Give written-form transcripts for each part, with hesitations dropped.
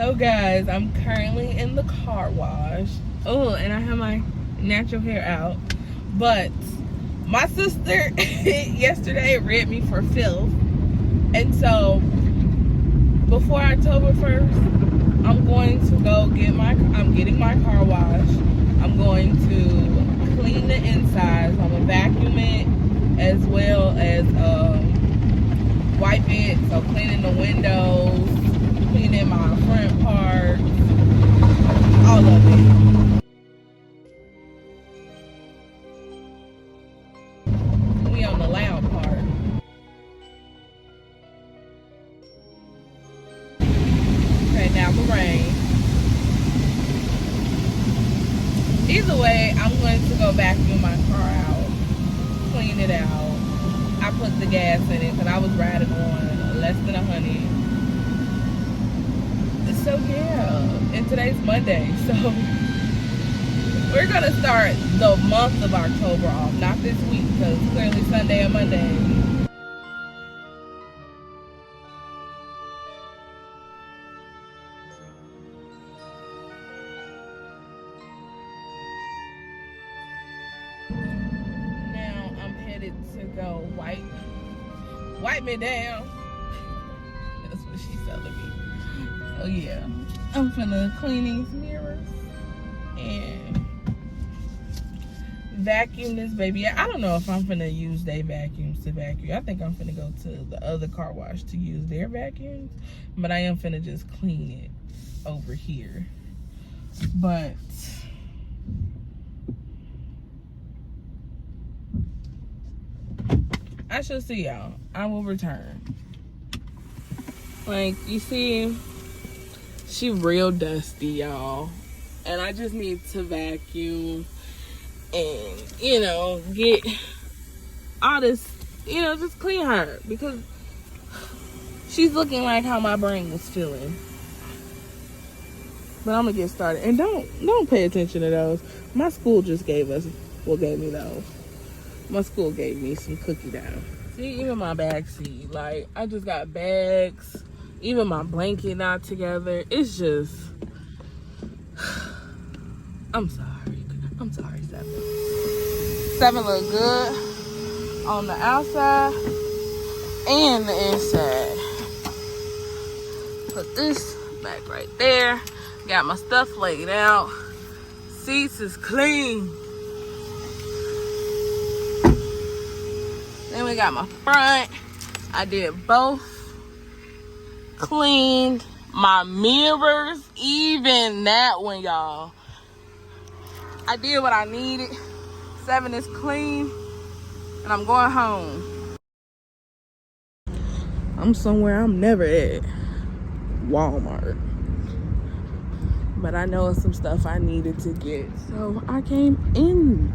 So guys, I'm currently in the car wash. Oh, and I have my natural hair out. But my sister yesterday read me for filth. And so before October 1st, I'm getting my car washed. I'm going to clean the insides. I'm gonna vacuum it as well as wipe it. So cleaning the windows, cleaning my front part, all of it. We on the loud part. Okay, now the rain. Either way, I'm going to go vacuum my car out, clean it out. I put the gas in it because I was riding on less than 100. So yeah, and today's Monday, so we're gonna start the month of October off, not this week, because clearly Sunday and Monday. Now I'm headed to go wipe me down. That's what she's telling me. So yeah, I'm finna clean these mirrors and vacuum this baby. I don't know if I'm finna use their vacuums to vacuum. I think I'm finna go to the other car wash to use their vacuums, but I am finna just clean it over here. But I shall see y'all. I will return. Like, you see, she real dusty, y'all, and I just need to vacuum and, you know, get all this, you know, just clean her, because she's looking like how my brain was feeling. But I'm gonna get started, and don't pay attention to those. My school just gave me those. My school gave me some cookie dough. See, even my bag seat, like, I just got bags, even my blanket not together. It's just, I'm sorry, Seven look good on the outside and the inside. Put this back right there. Got my stuff laid out. Seats is clean. Then we got my front. I did both. Cleaned my mirrors, even that one, y'all. I did what I needed. 7 is clean, and I'm going home. I'm somewhere I'm never at. Walmart. But I know some stuff I needed to get, so I came in.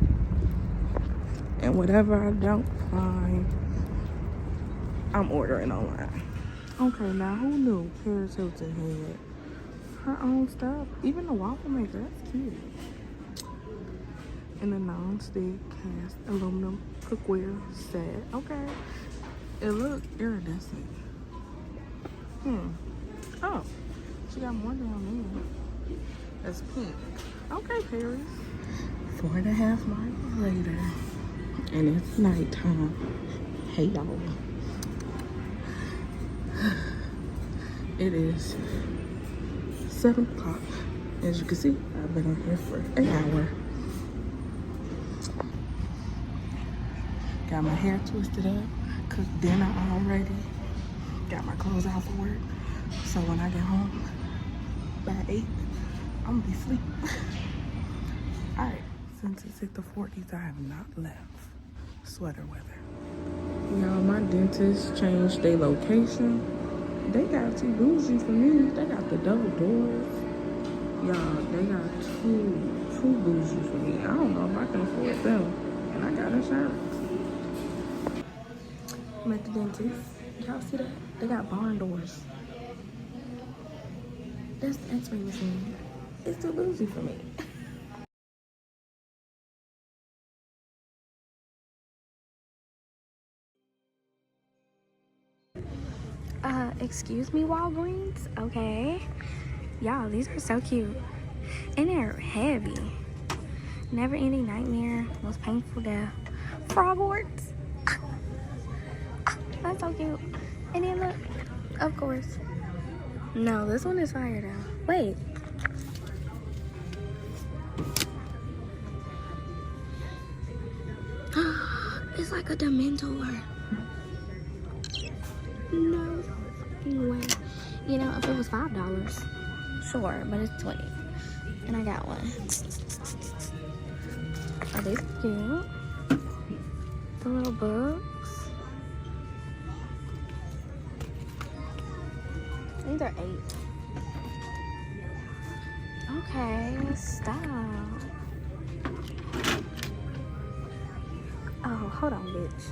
And whatever I don't find, I'm ordering online. Okay, now who knew Paris Hilton had her own stuff? Even the waffle maker, that's cute. And a non-stick cast aluminum cookware set. Okay, it looked iridescent. Oh, she got more down there. That's pink. Okay, Paris. 4.5 miles later, and it's nighttime. Hey, y'all. It is 7 o'clock. As you can see, I've been on here for an hour. Got my hair twisted up, cooked dinner already. Got my clothes out for work. So when I get home by 8, I'm gonna be asleep. Alright, since it's hit the 40s, I have not left. Sweater weather. Y'all, my dentist changed their location. They got too bougie for me. They got the double doors. Y'all, they got too bougie for me. I don't know if I can afford them. And I got insurance. I'm at the dentist. Y'all see that? They got barn doors. That's the x-ray machine. It's too bougie for me. Excuse me, Walgreens? Okay. Y'all, these are so cute. And they're heavy. Never Ending Nightmare, Most Painful Death. Frogwarts. That's so cute. And then look, of course. No, this one is fire though. Wait. It's like a Dementor. No way. You know, if it was $5, sure, but it's 20. And I got one. Are these cute? The little books. These are 8. Okay, stop. Oh, hold on, bitch.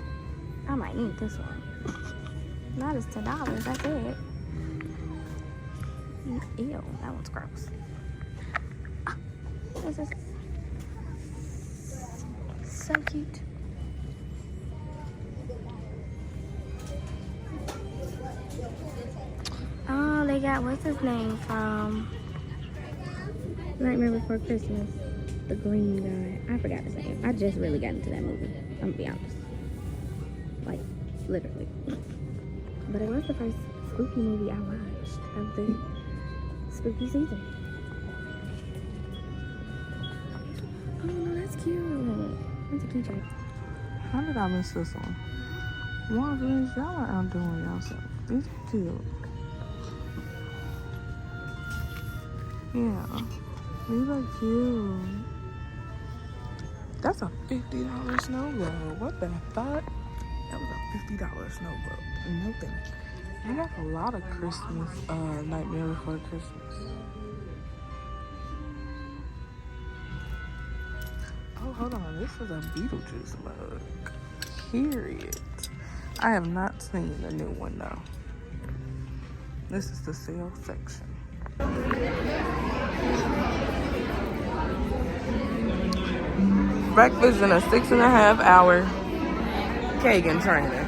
I might need this one. That is $10. That's it. Ew, that one's gross. Ah, this is so cute. Oh, they got what's his name from Nightmare Before Christmas. The green guy. I forgot his name. I just really got into that movie. I'm gonna be honest. Like, literally. But it was the first spooky movie I watched of the spooky season. Oh no, that's cute. That's a keychain. How did I miss this one? One of these, y'all are outdoing yourself. These are cute. Yeah. These are cute. That's a $50 snow globe. What the fuck? That was a $50 snow globe. No thank you. They got a lot of Christmas, Nightmare Before Christmas. Oh, hold on. This is a Beetlejuice mug. Period. I have not seen the new one though. This is the sale section. Breakfast in a 6.5 hour Kagan training.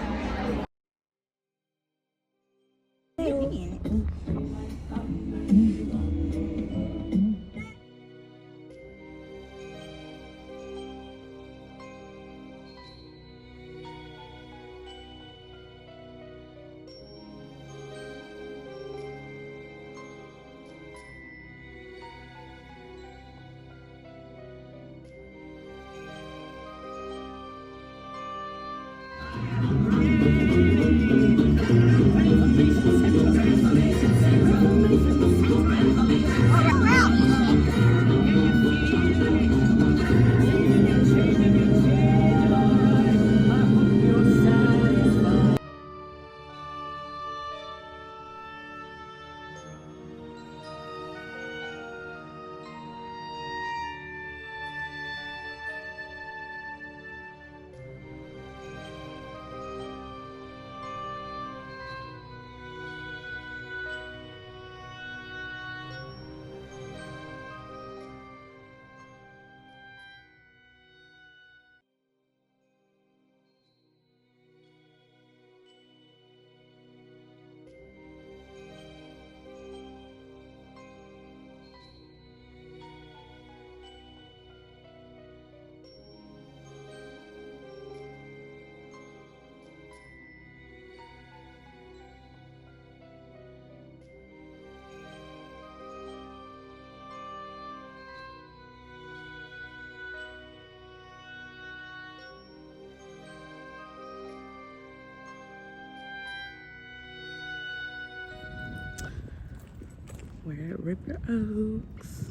We're at River Oaks.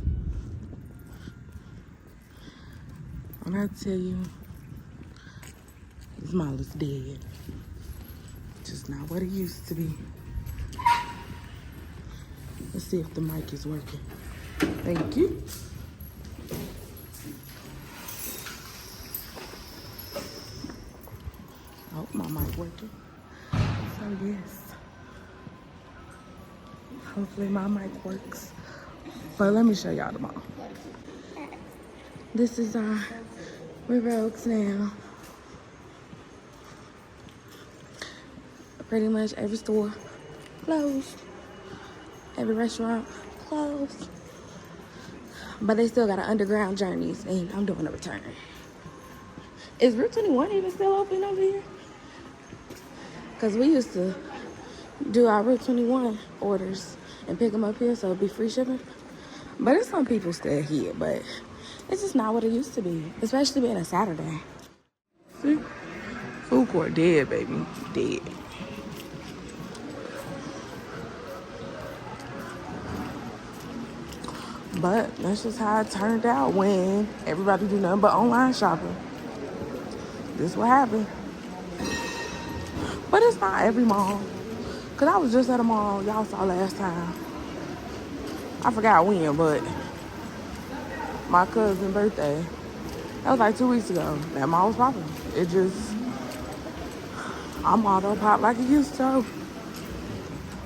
When I tell you, his mom is dead. Just not what it used to be. Let's see if the mic is working. Thank you. Oh, my mic working. So yes. Hopefully my mic works. But let me show y'all the mall. This is our River Oaks now. Pretty much every store closed. Every restaurant closed. But they still got an underground Journeys, and I'm doing a return. Is Route 21 even still open over here? Because we used to do our Route 21 orders and pick them up here so it'd be free shipping. But there's some people still here, but it's just not what it used to be, especially being a Saturday. See? Food court dead, baby. Dead. But that's just how it turned out when everybody do nothing but online shopping. This what happened. But it's not every mall. Because I was just at a mall y'all saw last time. I forgot when, but my cousin's birthday. That was like 2 weeks ago. That mall was popping. It just, I'm auto pop like it used to.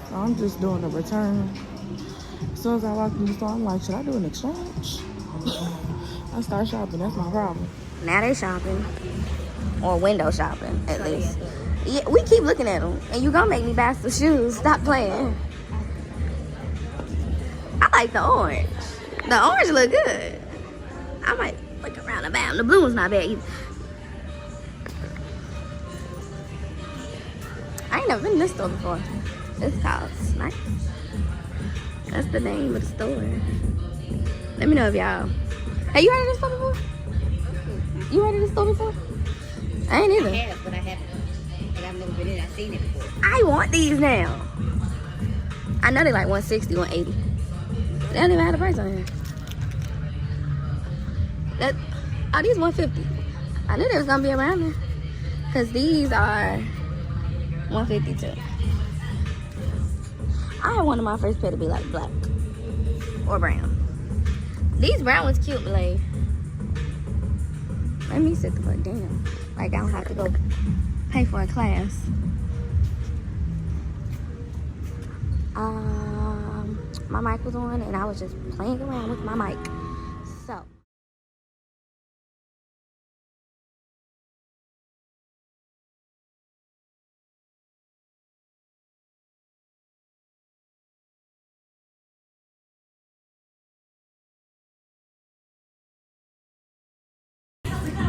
So I'm just doing a return. As soon as I walk in the store, I'm like, should I do an exchange? I start shopping. That's my problem. Now they shopping. Or window shopping, at least. Yeah, we keep looking at them. And you gonna make me buy some shoes. Stop playing. I like the orange. The orange look good. I might look around the back. The blue one's not bad either. I ain't never been in this store before. It's called Snipes. That's the name of the store. Let me know if y'all. Have you heard of this store before? You heard of this store before? I ain't either. I have, but I haven't. Like I've never been in. I've seen it before. I want these now. I know they like 160, 180. They don't even have the price on here. Oh, these 150. I knew they was gonna be around there. Cause these are 152. I want my first pair to be like black or brown. These brown ones cute, Malay. Let me sit the fuck down. Like I don't have to go pay for a class. My mic was on and I was just playing around with my mic. So.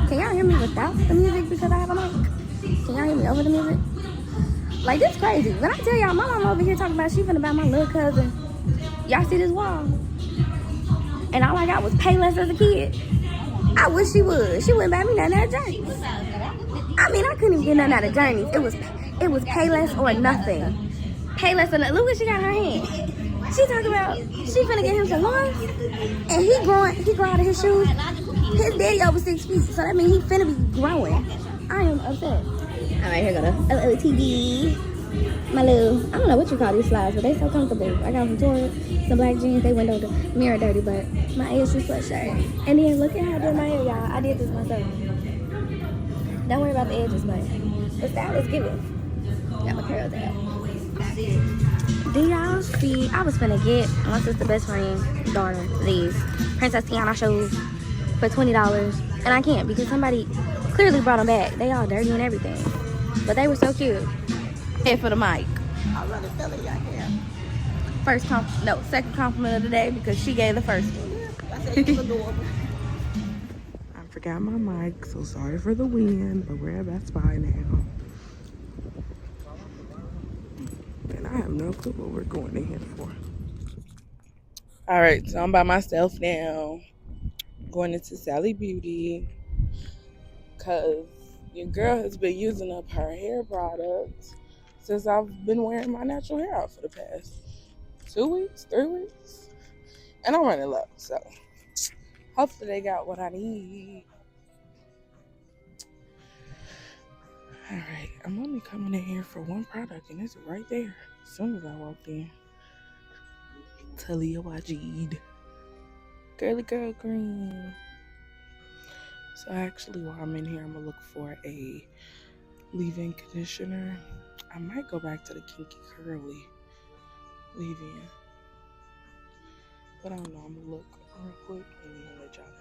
Can y'all hear me without the music because I have a mic? Can y'all hear me over the music? Like, this crazy. When I tell y'all, my mom over here talking about she finna buy my little cousin. Y'all see this wall? And all I got was Payless as a kid. I wish she would. She wouldn't buy me nothing out of Journeys. I mean, I couldn't even get nothing out of Journeys. It was Payless or nothing. Payless or nothing. Look what she got in her hand. She talking about she finna get him some ones, and he grow out of his shoes. His daddy over 6 feet, so that means he finna be growing. I am upset. All right, here go the LOTD. My little, I don't know what you call these slides, but they so comfortable. I got some Taurus, some black jeans. They went over the mirror dirty, but my ASU sweatshirt. And then look at how I did my hair, y'all. I did this myself. Don't worry about the edges, but the style is giving. Got my curls out. Do y'all see? I was finna get my sister's best friend daughter these Princess Tiana shoes for $20, and I can't because somebody clearly brought them back. They all dirty and everything, but they were so cute. And for the mic, I was gonna tell it y'all here. Second compliment of the day because she gave the first one. I said it was adorable. I forgot my mic, so sorry for the wind, but we're at Best Buy now. And I have no clue what we're going in here for. All right, so I'm by myself now. Going into Sally Beauty. Because your girl has been using up her hair products since I've been wearing my natural hair out for the past 2 weeks, 3 weeks. And I'm running low, so hopefully they got what I need. All right, I'm only coming in here for one product, and it's right there as soon as I walked in. Talia Wajid. Girly Girl Green. So actually, while I'm in here, I'm going to look for a leave-in conditioner. I might go back to the Kinky Curly leave-in. But I don't know. I'm going to look real quick and then I'll let y'all know.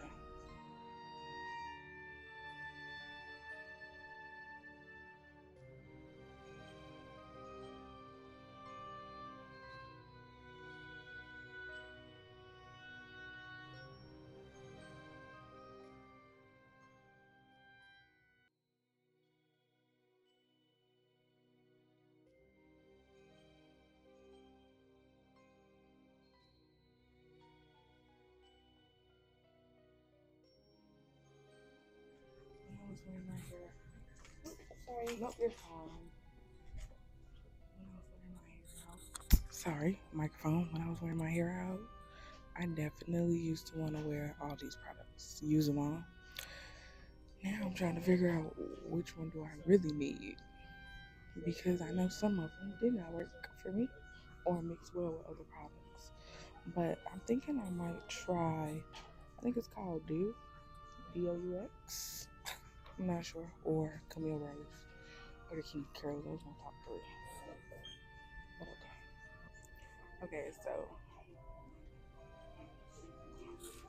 was wearing my hair. Sorry, nope, you're fine. When I was wearing my hair out. Sorry, microphone. When I was wearing my hair out, I definitely used to want to wear all these products, use them all. Now I'm trying to figure out which one do I really need, because I know some of them did not work for me or mix well with other products. But I'm thinking I might try, I think it's called Doux. I'm not sure. Or Camille Rose or the Keith Curl. Those are my top 3. But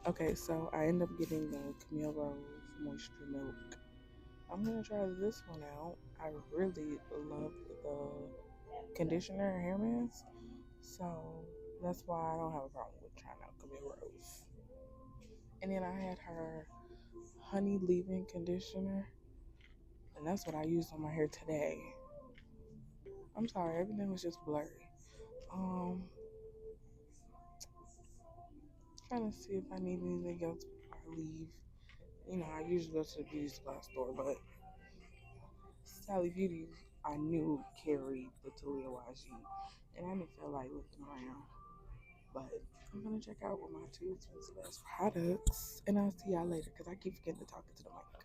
okay, so I end up getting the Camille Rose Moisture Milk. I'm gonna try this one out. I really love the conditioner and hair mask, so that's why I don't have a problem with trying out Camille Rose. And then I had her honey leave-in conditioner, and that's what I used on my hair today. I'm sorry, everything was just blurry. Trying to see if I need anything else before I leave. You know, I usually go to the beauty supply store, but Sally Beauty, I knew carried the Talia YG, and I didn't feel like looking around. But I'm gonna check out with my 2 expensive products, and I'll see y'all later because I keep forgetting to talk into the mic.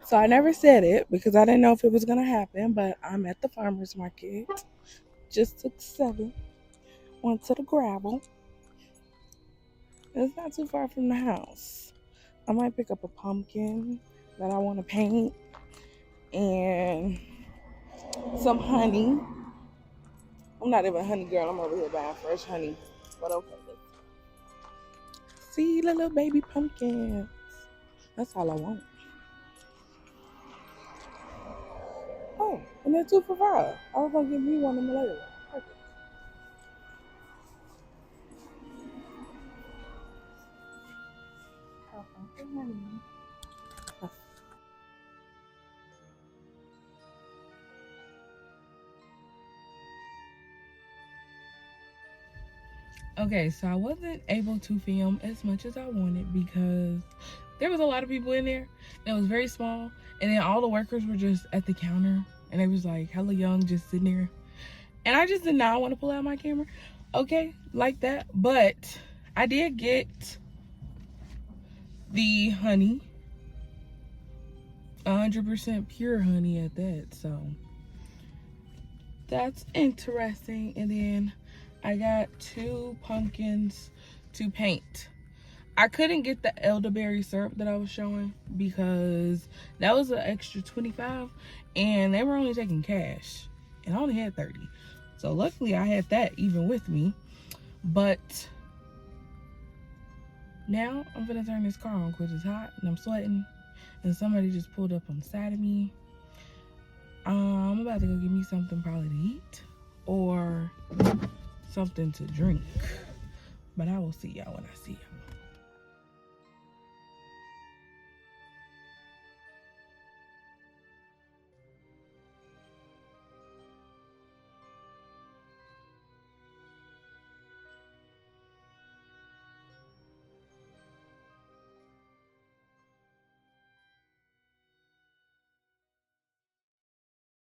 So I never said it because I didn't know if it was gonna happen, but I'm at the farmer's market. Just took 7, went to the gravel. It's not too far from the house. I might pick up a pumpkin that I want to paint and some honey. I'm not even a honey girl. I'm over here buying fresh honey. But okay. See the little baby pumpkins. That's all I want. Oh, and they're 2 for $5. I was going to give me one in the later. Perfect. Okay, so I wasn't able to film as much as I wanted because there was a lot of people in there. It was very small, and then all the workers were just at the counter, and they was like hella young, just sitting there. And I just did not want to pull out my camera, okay, like that. But I did get the honey, 100% pure honey at that, so that's interesting. And then I got 2 pumpkins to paint. I couldn't get the elderberry syrup that I was showing because that was an extra $25, and they were only taking cash, and I only had 30. So luckily I had that even with me. But now I'm gonna turn this car on because it's hot and I'm sweating, and somebody just pulled up on the side of me. I'm about to go get me something probably to eat or something to drink, but I will see y'all when I see y'all.